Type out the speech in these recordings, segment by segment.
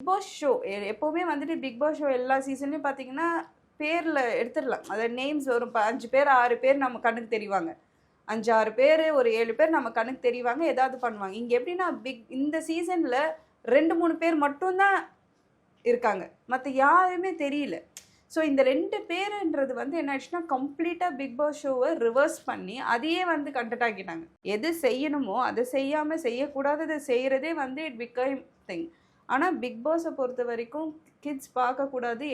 Big Boss show எப்போவுமே வந்துட்டு big Boss show எல்லா சீசன்லையும் பார்த்தீங்கன்னா பேரில் எடுத்துடலாம். அதாவது நேம்ஸ் வரும். இப்போ 5 பேர் 6 பேர் நம்ம கண்ணுக்கு தெரிவாங்க. 5, 6 பேர் ஒரு 7 பேர் நம்ம கண்ணுக்கு தெரிவாங்க. ஏதாவது பண்ணுவாங்க. இங்கே எப்படின்னா இந்த சீசனில் 2, 3 பேர் மட்டும்தான் இருக்காங்க. மற்ற யாருமே தெரியல. ஸோ இந்த 2 பேருன்றது வந்து என்ன ஆச்சுன்னா கம்ப்ளீட்டாக பிக் பாஸ் ஷோவை ரிவர்ஸ் பண்ணி அதையே வந்து கண்டென்ட் ஆக்கிட்டாங்க. எது செய்யணுமோ அதை செய்யாமல் செய்யக்கூடாததை செய்கிறதே வந்து இட் பிகம் திங். ஆனால் பிக் பாஸை பொறுத்த வரைக்கும் கிட்ஸ் பார்க்கக்கூடாது.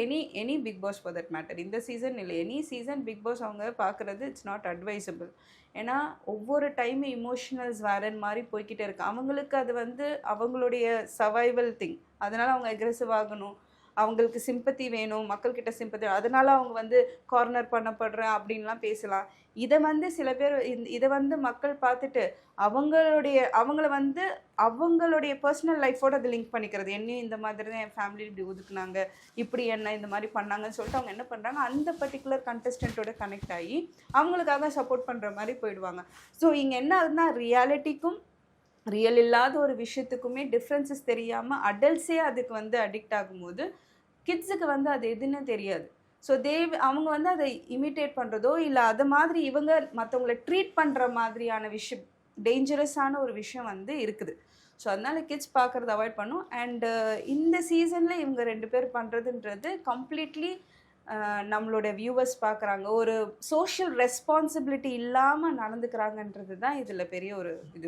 Any Bigg Boss for that matter. இந்த சீசன் இல்லை, எனி சீசன் பிக் பாஸ் அவங்க பார்க்குறது இட்ஸ் நாட் அட்வைசபிள். ஏன்னா ஒவ்வொரு டைமும் இமோஷனல்ஸ் வேறன் மாதிரி போய்கிட்டே இருக்கு. அவங்களுக்கு அது வந்து அவங்களுடைய சர்வைவல் திங். அதனால் அவங்க அக்ரெசிவ் ஆகணும், அவங்களுக்கு சிம்பத்தி வேணும், மக்கள்கிட்ட சிம்பத்தி, அதனால அவங்க வந்து கார்னர் பண்ணப்படுறேன் அப்படின்லாம் பேசலாம். இதை வந்து சில பேர் இதை வந்து மக்கள் பார்த்துட்டு அவங்கள வந்து அவங்களுடைய பர்சனல் லைஃபோடு அதை லிங்க் பண்ணிக்கிறது. என்னையும் இந்த மாதிரி தான் என் ஃபேமிலி இப்படி ஒதுக்குனாங்க, இப்படி என்ன இந்த மாதிரி பண்ணாங்கன்னு சொல்லிட்டு அவங்க என்ன பண்ணுறாங்க, அந்த பர்டிகுலர் கண்டஸ்டண்ட்டோட கனெக்ட் ஆகி அவங்களுக்காக சப்போர்ட் பண்ணுற மாதிரி போயிடுவாங்க. ஸோ இங்கே என்ன ஆகுதுன்னா ரியாலிட்டிக்கும் ரியல் இல்லாத ஒரு விஷயத்துக்குமே டிஃப்ரென்சஸ் தெரியாமல் அடல்ட்ஸே அதுக்கு வந்து அடிக்ட் ஆகும்போது கிட்ஸுக்கு வந்து அது எதுன்னு தெரியாது. ஸோ அவங்க வந்து அதை இமிட்டேட் பண்ணுறதோ இல்லை அது மாதிரி இவங்க மற்றவங்களை ட்ரீட் பண்ணுற மாதிரியான விஷயம், டேஞ்சரஸான ஒரு விஷயம் வந்து இருக்குது. ஸோ அதனால் கிட்ஸ் பார்க்குறத அவாய்ட் பண்ணும். அண்டு இந்த சீசனில் இவங்க 2 பேர் பண்ணுறதுன்றது கம்ப்ளீட்லி நம்மளோட வியூவர்ஸ் பார்க்குறாங்க, ஒரு சோஷியல் ரெஸ்பான்சிபிலிட்டி இல்லாமல் நடந்துக்கிறாங்கன்றது தான் இதில் பெரிய ஒரு இது.